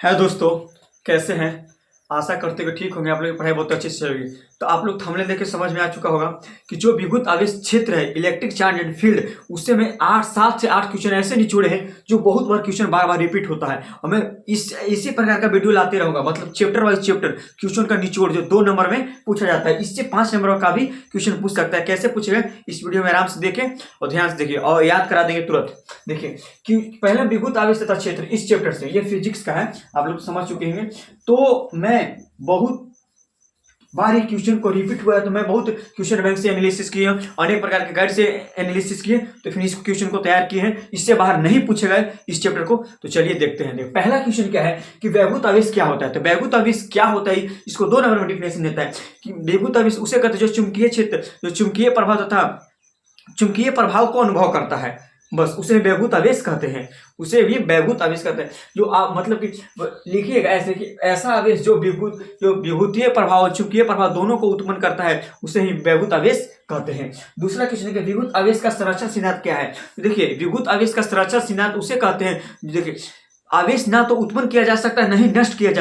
है दोस्तों, कैसे हैं? आशा करते हुए ठीक होंगे। आप लोग की पढ़ाई बहुत अच्छे से चलेगी। तो आप लोग थंबनेल देख के समझ में आ चुका होगा कि जो विद्युत आवेश क्षेत्र है, इलेक्ट्रिक चार्ज एंड फील्ड, उससे मैं 7 से 8 क्वेश्चन ऐसे निचोड़े हैं जो बहुत बार क्वेश्चन बार बार रिपीट होता है। और मैं इसी प्रकार का वीडियो लाते रहूंगा, मतलब चैप्टर वाइज चैप्टर क्वेश्चन का निचोड़ जो 2 नंबर में पूछा जाता है, इससे 5 नंबर का भी क्वेश्चन पूछ सकता है। कैसे पूछेगा इस वीडियो में आराम से देखें और ध्यान से देखिए और याद करा देंगे तुरंत। देखिए कि पहले विद्युत आवेश तथा क्षेत्र इस चैप्टर से, ये फिजिक्स का है, आप लोग समझ चुके हैं। तो मैं बहुत बार ये क्वेश्चन को रिपीट हुआ है, तो मैं बहुत क्वेश्चन बैंक से एनालिसिस किए, अनेक प्रकार के गाइड से एनालिसिस किए, तो फिर इस क्वेश्चन को तैयार किए हैं। इससे बाहर नहीं पूछे गए इस चैप्टर को। तो चलिए देखते हैं। देखो पहला क्वेश्चन क्या है कि वैद्युत आवेश क्या होता है। तो वैद्युत आवेश क्या होता है, इसको 2 नंबर में डिफिनेशन देता है कि वैद्युत आवेश उसे कहते हैं जो चुंबकीय क्षेत्र, जो चुंबकीय प्रभाव तथा चुंबकीय प्रभाव को अनुभव करता है, बस उसे वैद्युत आवेश कहते हैं। उसे भी वैद्युत आवेश कहते हैं। जो आप मतलब कि लिखिएगा ऐसे कि ऐसा आवेश जो विद्युतीय प्रभाव और चुंबकीय प्रभाव दोनों को उत्पन्न करता है, उसे ही वैद्युत आवेश कहते हैं। दूसरा क्वेश्चन है कि विद्युत आवेश का संरक्षण सिद्धांत क्या है। देखिए विद्युत आवेश का संरक्षण सिद्धांत उसे कहते हैं, देखिए आवेश ना तो उत्पन्न किया जा सकता है, नहीं नष्ट किया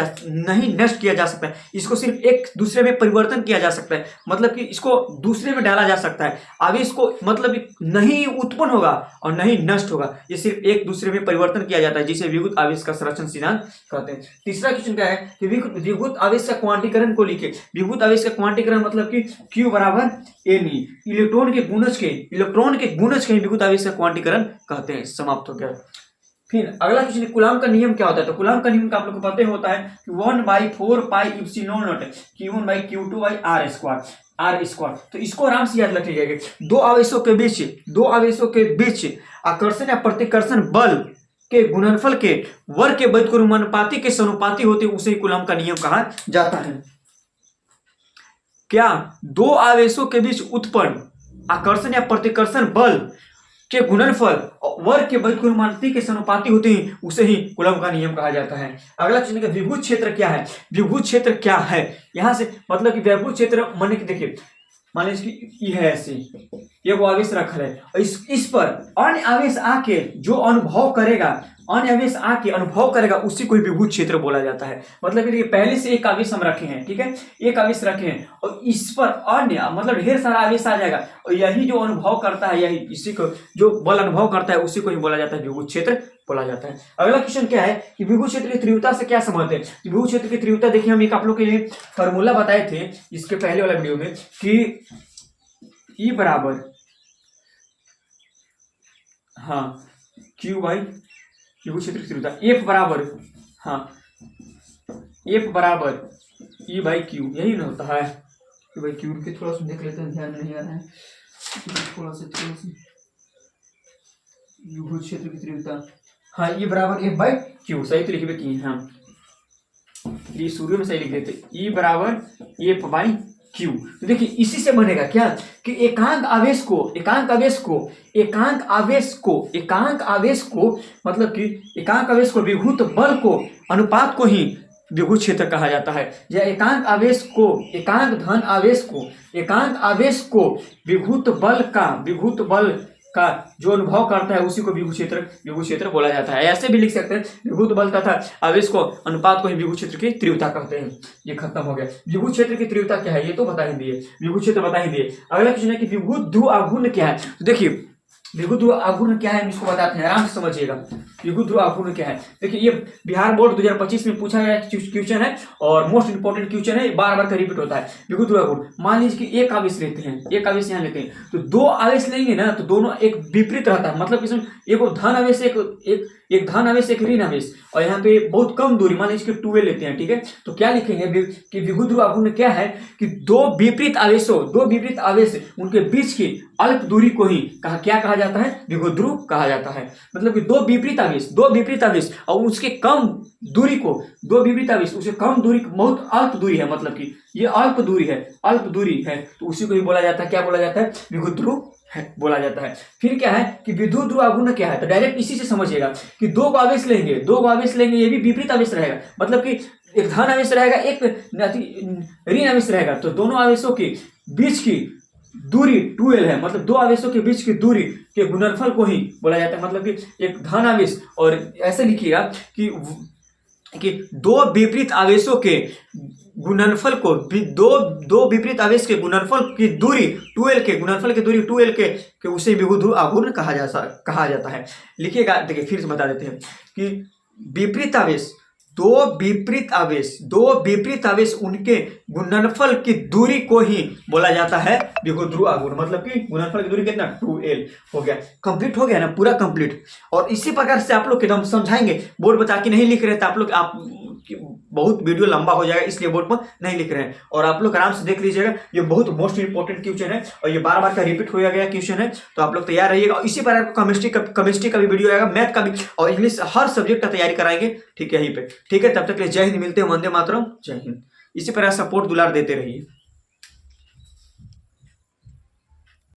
जा सकता है। इसको सिर्फ एक दूसरे में परिवर्तन किया जा सकता है, मतलब कि इसको दूसरे में डाला जा सकता है। आवेश को मतलब नहीं उत्पन्न होगा और नहीं नष्ट होगा, ये सिर्फ एक दूसरे में परिवर्तन किया जाता है, जिसे विद्युत आवेश का संरक्षण सिद्धांत कहते हैं। तीसरा क्वेश्चन क्या है कि विद्युत आवेश का क्वांटीकरण को लिखे। विद्युत आवेश का क्वांटीकरण मतलब कि Q बराबर Ne, इलेक्ट्रॉन के गुणज के विद्युत आवेश का क्वांटीकरण कहते हैं। समाप्त हो गया। फिर अगला क्वेश्चन, कूलाम का नियम क्या होता है। तो कूलाम का नियम का आप लोग को पता ही होता है कि 1/4 पाई इप्सिलॉन नॉट Q1/Q2/r²। तो इसको आराम से याद रखिएगा कि दो आवेशों के बीच आकर्षण या प्रतिकर्षण बल के गुणनफल के वर्ग के व्युत्क्रमानुपाती के समानुपाती होते, उसे ही कूलाम का नियम कहा जाता है। क्या दो आवेशों के बीच उत्पन्न आकर्षण या प्रतिकर्षण बल के गुणनफल वर्ग के व्युत्क्रमानुपाती के समानुपाती होते हैं, उसे ही कूलम का नियम कहा जाता है। अगला क्वेश्चन है विद्युत क्षेत्र क्या है। विद्युत क्षेत्र क्या है, यहां से मतलब कि विद्युत क्षेत्र माने कि देखिए मान लीजिए ये है ऐसे ये वो आवेश रखा है और इस पर अन्य आवेश आके जो अनुभव करेगा उसी को विद्युत क्षेत्र बोला जाता है। मतलब कि पहले से एक आवेश हम रखे हैं, ठीक है, एक आवेश रखे हैं और इस पर अन्य मतलब ढेर सारा आवेश आ जाएगा और यही जो अनुभव करता है, यही इसी को जो बल अनुभव करता है उसी को ही बोला जाता है विद्युत क्षेत्र बोला जाता है। अगला क्वेश्चन क्या है कि विद्युत क्षेत्र की तीव्रता से क्या संबंध है। विद्युत क्षेत्र की तीव्रता देखिए, हम एक आप लोग के लिए फॉर्मूला बताए थे इसके पहले वाला वीडियो में कि E बराबर Q बाई विद्युत क्षेत्र की तीव्रता, F बराबर E बाई Q, यही ना होता है कि भाई Q के थोड़ा सा देख लेते हैं, ध्यान नहीं आ रहा है थोड़ा सा विद्युत क्षेत्र की तीव्रता E बराबर F बाई Q, सही तो लिख किए हाँ, ये शुरू में सही लिख देते E बराबर F बाई Q। तो देखिए इसी से बनेगा क्या कि एकांक आवेश को विद्युत बल को अनुपात को ही विद्युत क्षेत्र कहा जाता है। या एकांक आवेश को विद्युत बल का जो अनुभव करता है उसी को विद्युत क्षेत्र बोला जाता है। ऐसे भी लिख सकते हैं विद्युत बल तथा आवेश को अनुपात को ही विद्युत क्षेत्र की तीव्रता कहते हैं। ये खत्म हो गया। विद्युत क्षेत्र की तीव्रता क्या है ये तो बता ही दिए, विद्युत क्षेत्र बता ही दिए। अगला क्वेश्चन है कि विद्युत ध्रुव आघूर्ण क्या है। तो देखिए विद्युत ध्रुव आघूर्ण क्या है हम इसको बताते हैं, आराम से समझिएगा। विद्युत ध्रुव आघूर्ण क्या है, देखिए ये बिहार बोर्ड 2025 में पूछा गया क्वेश्चन है और मोस्ट इंपोर्टेंट क्वेश्चन है, बार बार का रिपीट होता है। विद्युत ध्रुव आघूर्ण, मान लीजिए कि एक आवेश लेते हैं, एक आवेश यहाँ लेते हैं, तो दो आवेश लेंगे ना तो दोनों एक विपरीत रहता है, मतलब इसमें एक धन आवेश एक धन आवेश एक ऋण आवेश और यहाँ पे बहुत कम दूरी, मान लीजिए 12 लेते हैं, ठीक है। तो क्या लिखेंगे कि विद्युत ध्रुव आघूर्ण क्या है कि दो विपरीत आवेश उनके बीच की अल्प दूरी को ही क्या कहा जाता है, विद्युत ध्रुव कहा जाता है। मतलब कि दो विपरीत आवेश और उसके कम दूरी को उसके कम दूरी बहुत अल्प दूरी है, मतलब कि ये अल्प दूरी है तो उसी को ही बोला जाता है, क्या बोला जाता है, विद्युत ध्रुव बोला जाता है। फिर क्या है कि विद्युत ध्रुव आघूर्ण क्या है, तो डायरेक्ट इसी से समझिएगा कि दो आवेश लेंगे ये भी विपरीत आवेश रहेगा, मतलब कि एक धन आवेश रहेगा एक ऋण आवेश रहेगा, तो दोनों आवेशों के बीच की दूरी 12 है, मतलब दो आवेशों के बीच की दूरी के गुणनफल को ही बोला जाता है। मतलब कि एक धन आवेश और ऐसे लिखिएगा कि कि दो विपरीत आवेशों के गुणनफल को दो विपरीत आवेश के गुणनफल की दूरी 2l के गुणनफल की दूरी 2l के उसे विभुत ध्रुव आघूर्ण कहा जाता है। लिखिएगा, देखिए फिर से बता देते हैं कि विपरीत आवेश दो विपरीत आवेश उनके गुणनफल की दूरी को ही बोला जाता है विभुत ध्रुव आघूर्ण। मतलब कि गुणनफल की दूरी कितना 2l हो गया, कंप्लीट हो गया ना, पूरा कंप्लीट। और इसी प्रकार से आप लोग एकदम समझाएंगे, बोर्ड बता के नहीं लिख रहे थे आप बहुत वीडियो लंबा हो जाएगा इसलिए बोर्ड पर नहीं लिख रहे हैं। और आप लोग आराम से देख लीजिएगा, ये बहुत मोस्ट इंपॉर्टेंट क्वेश्चन है और ये बार बार का रिपीट हो गया क्वेश्चन है, तो आप लोग तैयार रहिएगा। और इसी प्रकार केमिस्ट्री का भी वीडियो आएगा, मैथ का भी और इंग्लिश, हर सब्जेक्ट का तैयारी कराएंगे, ठीक है, यहीं पे। ठीक है, तब तक के लिए जय हिंद, मिलते हैं, वंदे मातरम, जय हिंद। इसी प्रकार सपोर्ट दुलार देते रहिए।